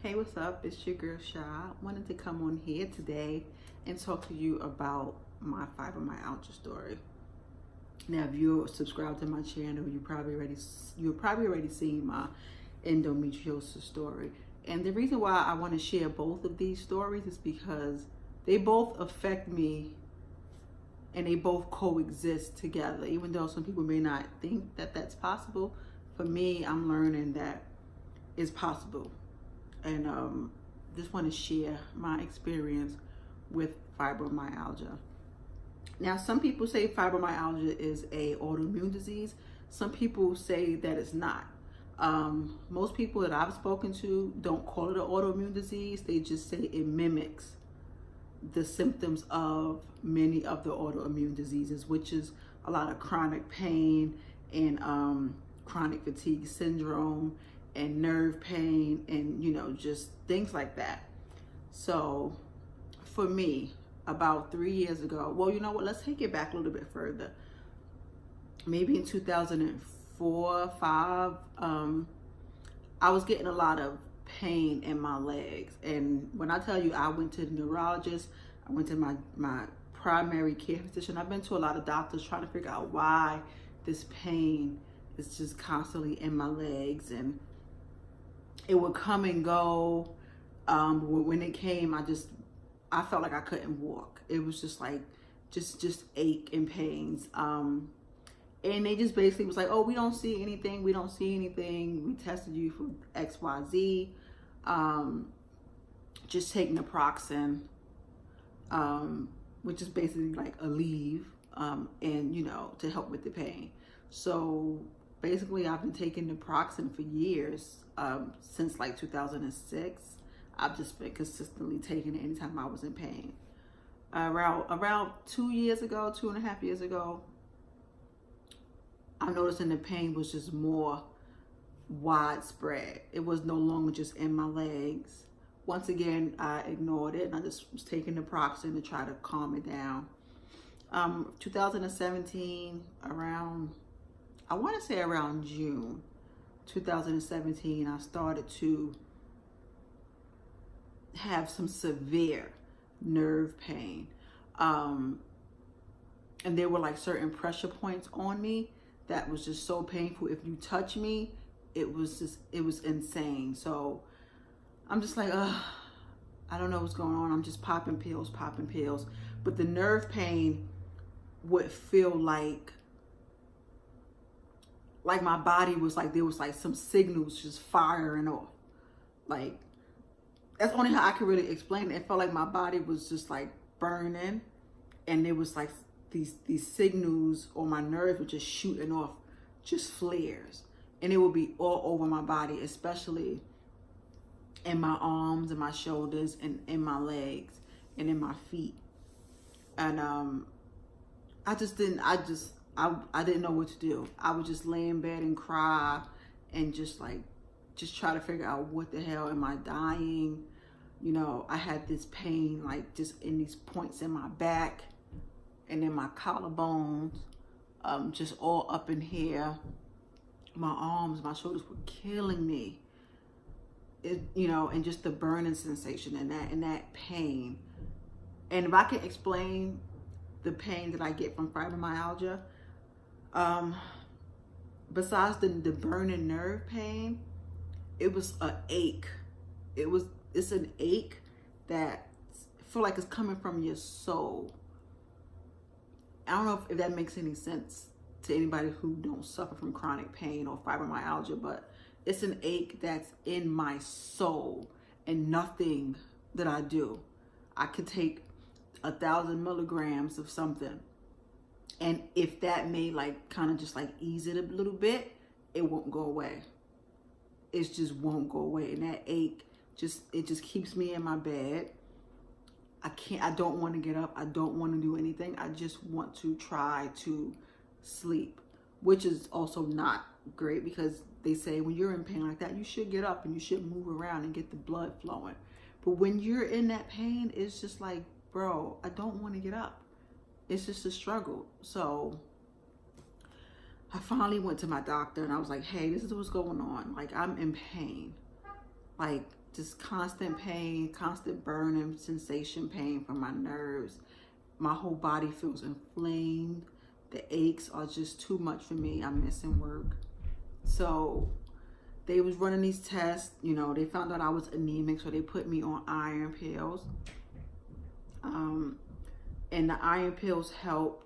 Hey, what's up? It's your girl Shy. Wanted to come on here today and talk to you about my fibromyalgia story. Now, if you're subscribed to my channel, you've probably already seen my endometriosis story. And the reason why I want to share both of these stories is because they both affect me and they both coexist together. Even though some people may not think that that's possible, for me, I'm learning that it's possible. And just want to share my experience with fibromyalgia. Now, some people say fibromyalgia is a autoimmune disease. Some people say that it's not. Most people that I've spoken to don't call it an autoimmune disease. They just say it mimics the symptoms of many of the autoimmune diseases, which is a lot of chronic pain and chronic fatigue syndrome and nerve pain and, just things like that. So for me, about 3 years ago, well, you know what, let's take it back a little bit further. Maybe in 2004, 5, I was getting a lot of pain in my legs. And when I tell you, I went to the neurologist, I went to my primary care physician. I've been to a lot of doctors trying to figure out why this pain is just constantly in my legs, and it would come and go. When it came, I felt like I couldn't walk. It was just like, just ache and pains. And they just basically was like, oh, we don't see anything. We don't see anything. We tested you for XYZ. Just take naproxen, which is basically like Aleve, and, to help with the pain. So basically, I've been taking naproxen for years, since like 2006. I've just been consistently taking it anytime I was in pain. Around 2 years ago, 2.5 years ago, I'm noticing the pain was just more widespread. It was no longer just in my legs. Once again, I ignored it and I just was taking naproxen to try to calm it down. 2017, I want to say around June 2017, I started to have some severe nerve pain. And there were like certain pressure points on me that was just so painful. If you touch me, it was insane. So I'm just like, I don't know what's going on. I'm just popping pills. But the nerve pain would feel like my body was like, there was like some signals just firing off. Like, that's only how I could really explain it. It felt like my body was just like burning, and there was like these signals, or my nerves were just shooting off just flares, and it would be all over my body, especially in my arms and my shoulders and in my legs and in my feet. And I didn't know what to do. I would just lay in bed and cry and just try to figure out, what the hell, am I dying? I had this pain like just in these points in my back and in my collarbones, just all up in here. My arms, my shoulders were killing me. And just the burning sensation and that pain. And if I can explain the pain that I get from fibromyalgia, besides the burning nerve pain, it was an ache. It's an ache that I feel like it's coming from your soul. I don't know if that makes any sense to anybody who don't suffer from chronic pain or fibromyalgia, but it's an ache that's in my soul, and nothing that I do. I could take 1,000 milligrams of something, and if that may kind of just ease it a little bit, it won't go away. It just won't go away. And that ache, it just keeps me in my bed. I don't want to get up. I don't want to do anything. I just want to try to sleep, which is also not great, because they say when you're in pain like that, you should get up and you should move around and get the blood flowing. But when you're in that pain, it's just like, bro, I don't want to get up. It's just a struggle. So I finally went to my doctor and I was like, hey, this is what's going on. I'm in pain. just constant pain, constant burning sensation, pain from my nerves. My whole body feels inflamed. The aches are just too much for me. I'm missing work. So they was running these tests. You know, they found out I was anemic, so they put me on iron pills. And the iron pills helped.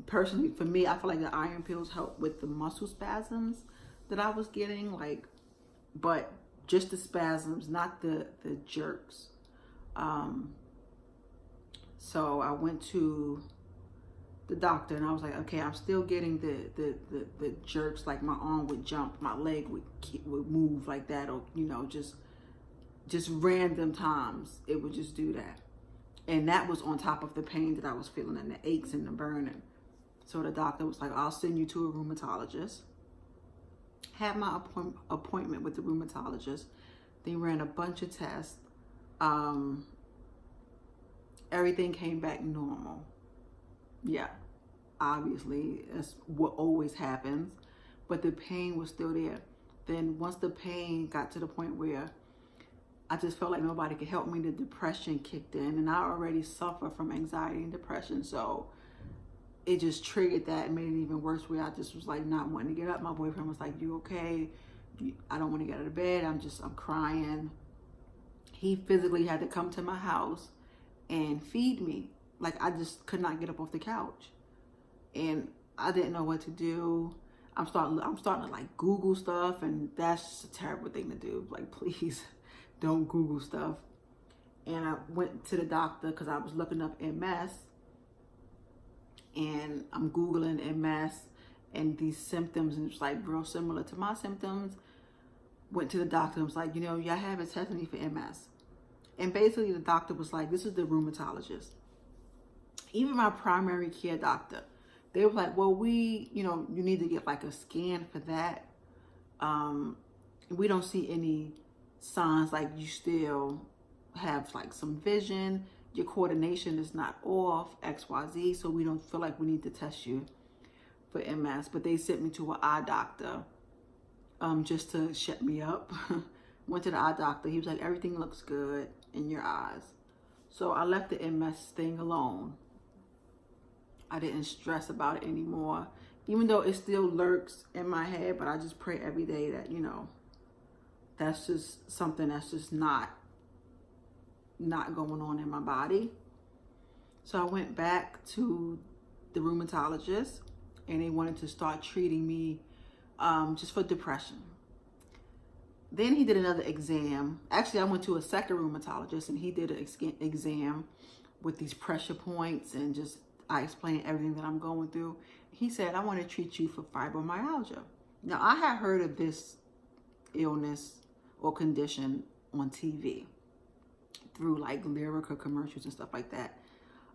Personally, for me, I feel like the iron pills helped with the muscle spasms that I was getting, like, but just the spasms, not the jerks. So I went to the doctor and I was like, okay, I'm still getting the jerks, like my arm would jump, my leg would move like that, or, you know, just random times it would just do that. And that was on top of the pain that I was feeling and the aches and the burning. So the doctor was like, I'll send you to a rheumatologist. Had my appointment with the rheumatologist. They ran a bunch of tests. Everything came back normal. Yeah, obviously, that's what always happens. But the pain was still there. Then once the pain got to the point where I just felt like nobody could help me, the depression kicked in. And I already suffer from anxiety and depression. So it just triggered that and made it even worse, where I just was like not wanting to get up. My boyfriend was like, you okay? I don't want to get out of bed. I'm crying. He physically had to come to my house and feed me. Like, I just could not get up off the couch. And I didn't know what to do. I'm starting to like Google stuff, and that's just a terrible thing to do. Like, please don't Google stuff. And I went to the doctor because I was looking up MS. And I'm Googling MS and these symptoms, and it's like real similar to my symptoms. Went to the doctor and was like, you know, y'all haven't tested me for MS. And basically the doctor was like, this is the rheumatologist. Even my primary care doctor, they were like, well, you know, you need to get like a scan for that. We don't see any signs, like you still have like some vision. Your coordination is not off, XYZ, so we don't feel like we need to test you for MS. But they sent me to an eye doctor just to shut me up. Went to the eye doctor. He was like, everything looks good in your eyes. So I left the MS thing alone. I didn't stress about it anymore, even though it still lurks in my head. But I just pray every day that, you know, that's just something that's just not going on in my body. So I went back to the rheumatologist, and they wanted to start treating me just for depression. Then he did another exam. Actually, I went to a second rheumatologist, and he did an exam with these pressure points, and just I explained everything that I'm going through. He said, I want to treat you for fibromyalgia. Now, I had heard of this illness or condition on TV through like Lyrica commercials and stuff like that.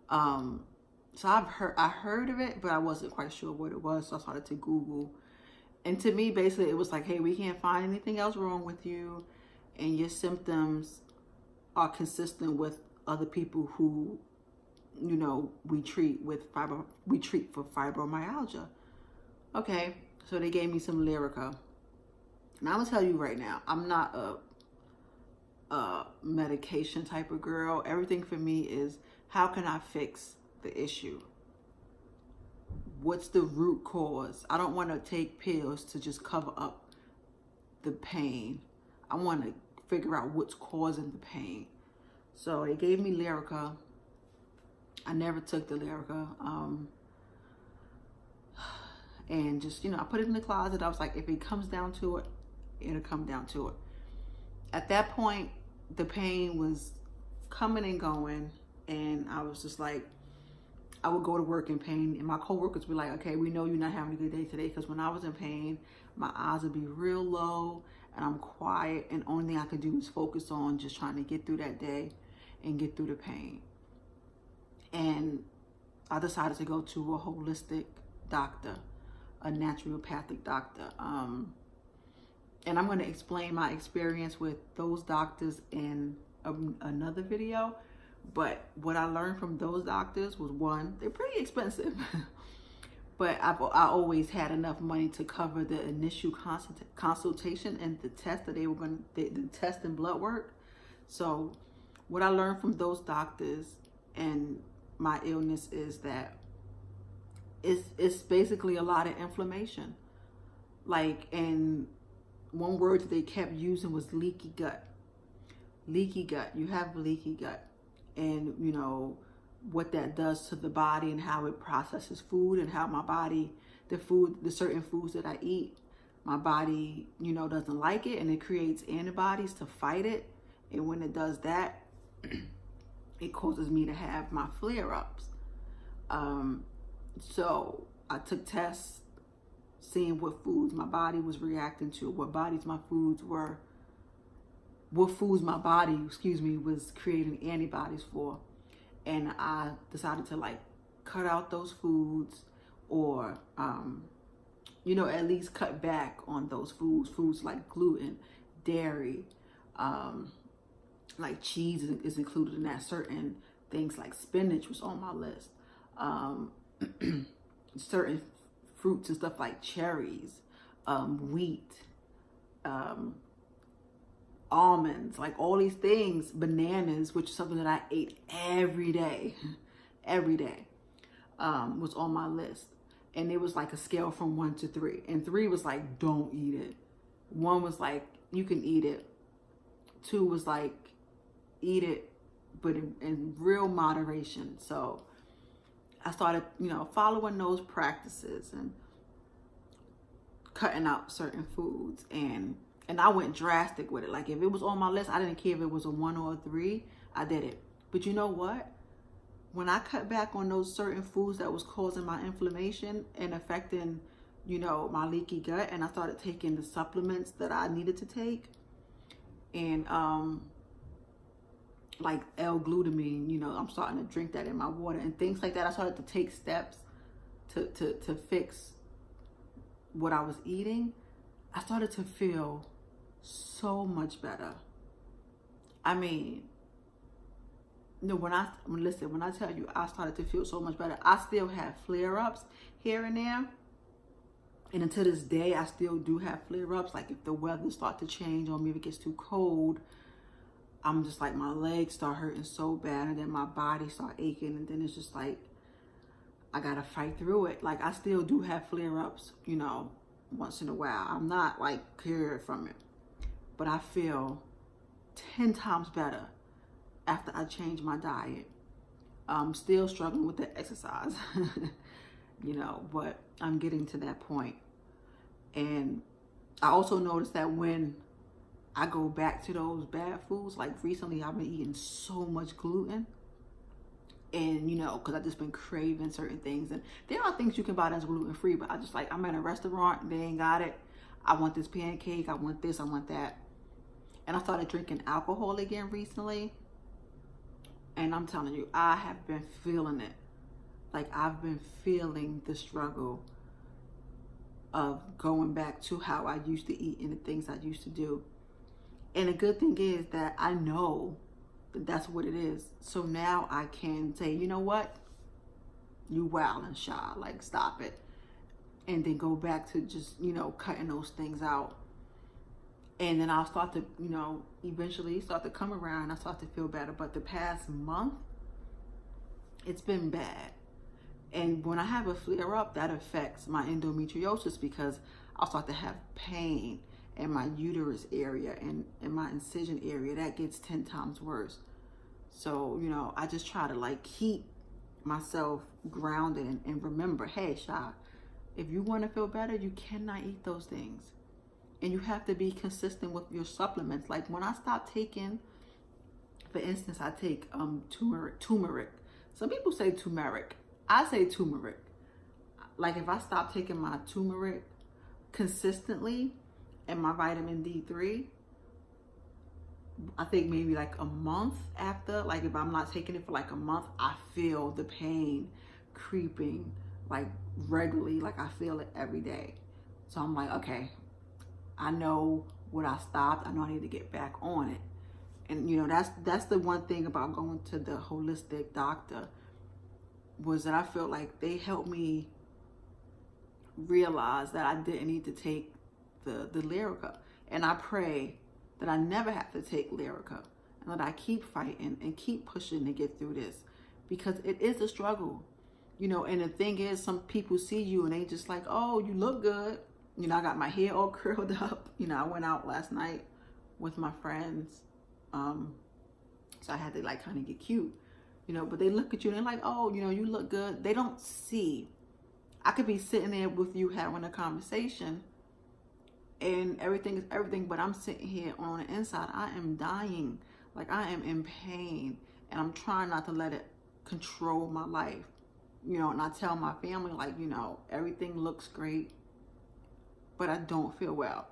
So I heard of it, but I wasn't quite sure what it was. So I started to Google. And to me, basically, it was like, hey, we can't find anything else wrong with you. And your symptoms are consistent with other people who, you know, we treat for fibromyalgia. Okay, so they gave me some Lyrica. And I'm gonna tell you right now, I'm not a medication type of girl. Everything for me is, how can I fix the issue? What's the root cause? I don't want to take pills to just cover up the pain. I want to figure out what's causing the pain. So they gave me Lyrica. I never took the Lyrica. And just, you know, I put it in the closet. I was like, if it comes down to it, it'll come down to it. At that point, the pain was coming and going, and I was just like, I would go to work in pain, and my coworkers were like, okay, we know you're not having a good day today, because when I was in pain, my eyes would be real low, and I'm quiet, and only thing I could do is focus on just trying to get through that day and get through the pain. And I decided to go to a holistic doctor, a naturopathic doctor. And I'm going to explain my experience with those doctors in another video. But what I learned from those doctors was, one, they're pretty expensive. but I always had enough money to cover the initial consultation and the test that they were going to, the test and blood work. So what I learned from those doctors and my illness is that it's basically a lot of inflammation. Like, and one word that they kept using was leaky gut. Leaky gut. You have leaky gut. And, you know, what that does to the body and how it processes food and how my body, the certain foods that I eat, my body, you know, doesn't like it, and it creates antibodies to fight it. And when it does that, it causes me to have my flare-ups. So I took tests, seeing what foods my body was reacting to, what foods my body, was creating antibodies for. And I decided to like cut out those foods, or, you know, at least cut back on those foods like gluten, dairy, like cheese is included in that. Certain things like spinach was on my list. Certain fruits and stuff like cherries, wheat, almonds, like all these things, bananas, which is something that I ate every day, was on my list. And it was like a scale from 1 to 3. And 3 was like, don't eat it. 1 was like, you can eat it. 2 was like, eat it, but in real moderation. So I started, you know, following those practices and cutting out certain foods. And I went drastic with it. Like, if it was on my list, I didn't care if it was a 1 or a 3, I did it. But you know what? When I cut back on those certain foods that was causing my inflammation and affecting, you know, my leaky gut, and I started taking the supplements that I needed to take, and like L-glutamine, you know, I'm starting to drink that in my water and things like that. I started to take steps to fix what I was eating. I started to feel so much better. I mean, you know, when I tell you I started to feel so much better, I still have flare-ups here and there. And until this day, I still do have flare-ups. Like, if the weather starts to change or maybe it gets too cold, I'm just like, my legs start hurting so bad, and then my body start aching, and then it's just like, I gotta fight through it. Like, I still do have flare-ups, you know, once in a while. I'm not like cured from it, but I feel 10 times better after I change my diet. I'm still struggling with the exercise, you know, but I'm getting to that point. And I also noticed that when I go back to those bad foods, like recently I've been eating so much gluten, and, you know, because I've just been craving certain things. And there are things you can buy that's gluten-free, but I just like, I'm at a restaurant, they ain't got it. I want this pancake, I want this, I want that. And I started drinking alcohol again recently. And I'm telling you, I have been feeling it. Like, I've been feeling the struggle of going back to how I used to eat and the things I used to do. And the good thing is that I know that that's what it is. So now I can say, you know what? You wildin' shy, like, stop it. And then go back to just, you know, cutting those things out. And then I'll start to, you know, eventually start to come around. I start to feel better. But the past month, it's been bad. And when I have a flare up, that affects my endometriosis, because I'll start to have pain in my uterus area and in my incision area. That gets 10 times worse. So, you know, I just try to like keep myself grounded and remember, hey, Sha, if you want to feel better, you cannot eat those things. And you have to be consistent with your supplements. Like, when I stop taking, for instance, I take turmeric. Some people say turmeric. I say turmeric. Like, if I stop taking my turmeric consistently and my vitamin D3, I think maybe like a month after, like if I'm not taking it for like a month, I feel the pain creeping like regularly. Like, I feel it every day. So I'm like, okay, I know what I stopped. I know I need to get back on it. And, you know, that's the one thing about going to the holistic doctor, was that I felt like they helped me realized that I didn't need to take the Lyrica. And I pray that I never have to take Lyrica, and that I keep fighting and keep pushing to get through this, because it is a struggle, you know. And the thing is, some people see you and they just like, oh, you look good. You know, I got my hair all curled up. You know, I went out last night with my friends. So I had to like kind of get cute, you know, but they look at you and they're like, oh, you know, you look good. They don't see. I could be sitting there with you having a conversation and everything is everything, but I'm sitting here on the inside. I am dying. Like, I am in pain, and I'm trying not to let it control my life, you know. And I tell my family, like, you know, everything looks great, but I don't feel well.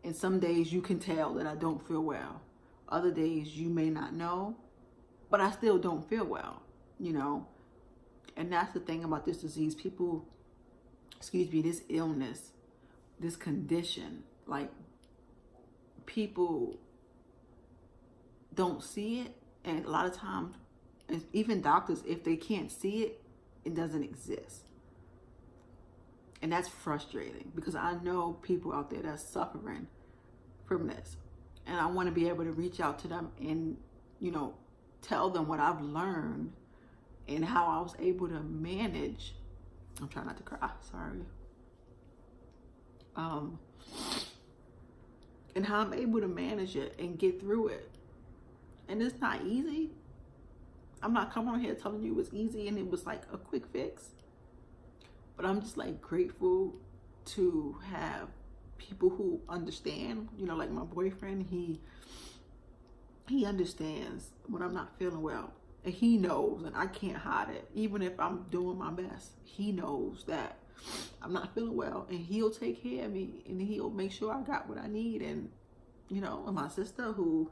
And some days you can tell that I don't feel well. Other days you may not know, but I still don't feel well, you know. And that's the thing about this disease. People, this illness, this condition, like, people don't see it. And a lot of times, even doctors, if they can't see it, it doesn't exist. And that's frustrating, because I know people out there that's suffering from this. And I want to be able to reach out to them and, you know, tell them what I've learned and how I was able to manage. I'm trying not to cry, sorry. And how I'm able to manage it and get through it. And it's not easy. I'm not coming on here telling you it was easy and it was like a quick fix. But I'm just like grateful to have people who understand, you know, like my boyfriend, he understands when I'm not feeling well. And he knows, and I can't hide it. Even if I'm doing my best, he knows that I'm not feeling well, and he'll take care of me, and he'll make sure I got what I need. And, you know, and my sister, who,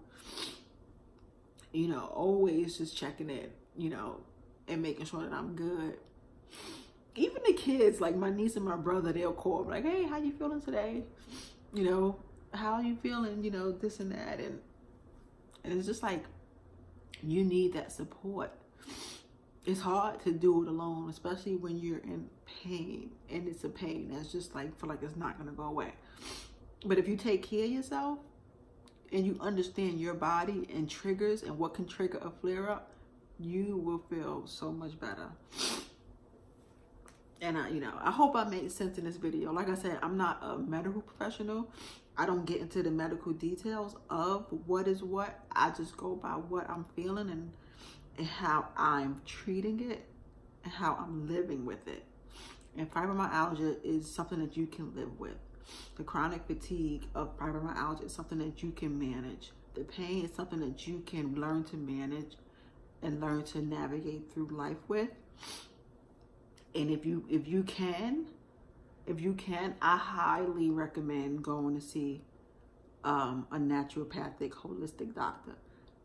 you know, always just checking in, you know, and making sure that I'm good. Even the kids, like my niece and my brother, they'll call me like, hey, how you feeling today? You know, how are you feeling? You know, this and that. And it's just like, you need that support. It's hard to do it alone, especially when you're in pain. And it's a pain that's just like, feel like it's not going to go away. But if you take care of yourself and you understand your body and triggers and what can trigger a flare up, you will feel so much better. And I hope I made sense in this video. Like I said, I'm not a medical professional. I don't get into the medical details of what is what. I just go by what I'm feeling and how I'm treating it and how I'm living with it. And fibromyalgia is something that you can live with. The chronic fatigue of fibromyalgia is something that you can manage. The pain is something that you can learn to manage and learn to navigate through life with. And if you can, I highly recommend going to see a naturopathic holistic doctor,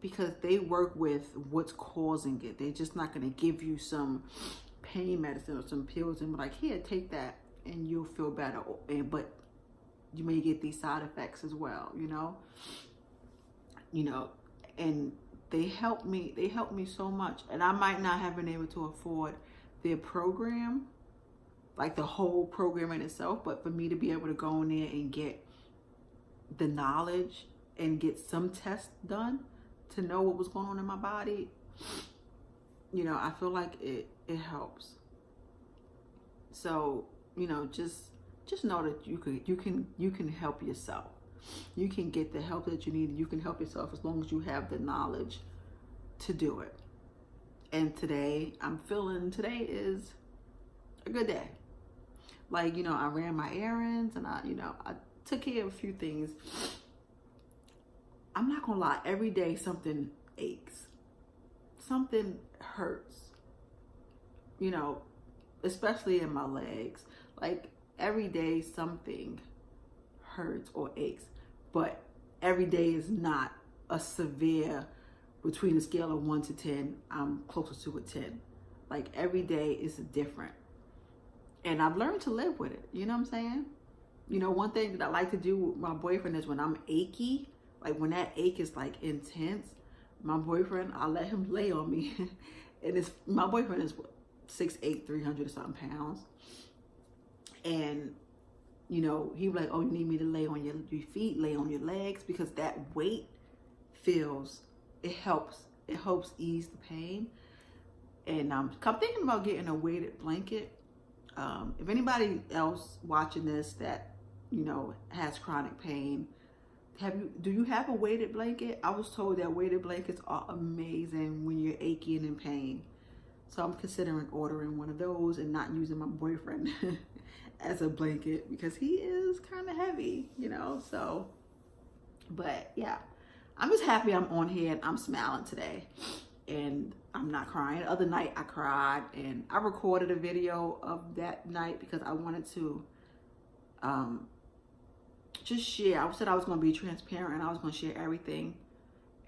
because they work with what's causing it. They're just not going to give you some pain medicine or some pills and be like, here, take that and you'll feel better. But you may get these side effects as well, you know, and they help me so much. And I might not have been able to afford their program, like the whole program in itself, but for me to be able to go in there and get the knowledge and get some tests done to know what was going on in my body, you know, I feel like it helps. So, you know, just know that you can help yourself. You can get the help that you need. You can help yourself as long as you have the knowledge to do it. And today is a good day. Like, you know, I ran my errands and I took care of a few things. I'm not gonna lie, every day something aches. Something hurts. You know, especially in my legs. Like, every day something hurts or aches. But every day is not a severe. Between a scale of 1 to 10, I'm closer to a 10. Like, every day is different. And I've learned to live with it. You know what I'm saying? You know, one thing that I like to do with my boyfriend is when I'm achy, like when that ache is like intense, my boyfriend, I let him lay on me. And my boyfriend is 6'8", 300 something pounds. And you know, he was like, oh, you need me to lay on your feet, lay on your legs, because that weight it helps ease the pain. And I'm thinking about getting a weighted blanket. If anybody else watching this that, you know, has chronic pain, do you have a weighted blanket? I was told that weighted blankets are amazing when you're achy and in pain. So I'm considering ordering one of those and not using my boyfriend as a blanket, because he is kind of heavy, you know. So, but yeah, I'm just happy I'm on here and I'm smiling today and I'm not crying. The other night I cried, and I recorded a video of that night because I wanted to just share. I said I was going to be transparent and I was going to share everything.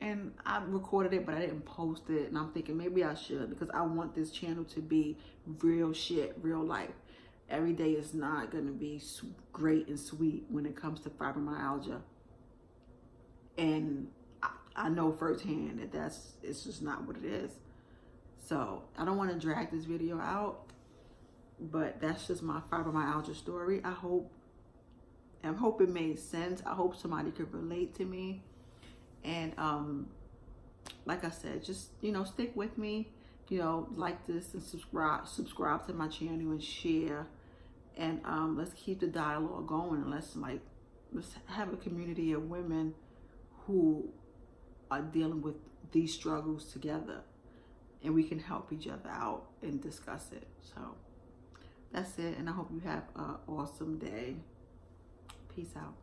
And I recorded it, but I didn't post it. And I'm thinking maybe I should, because I want this channel to be real shit, real life. Every day is not going to be great and sweet when it comes to fibromyalgia. And I know firsthand that it's just not what it is. So I don't want to drag this video out, but that's just my fibromyalgia story. I hope it made sense. I hope somebody could relate to me. And like I said, just, you know, stick with me, you know, like this and subscribe to my channel and share. And let's keep the dialogue going, and let's have a community of women who are dealing with these struggles together, and we can help each other out and discuss it. So that's it, and I hope you have an awesome day. Peace out.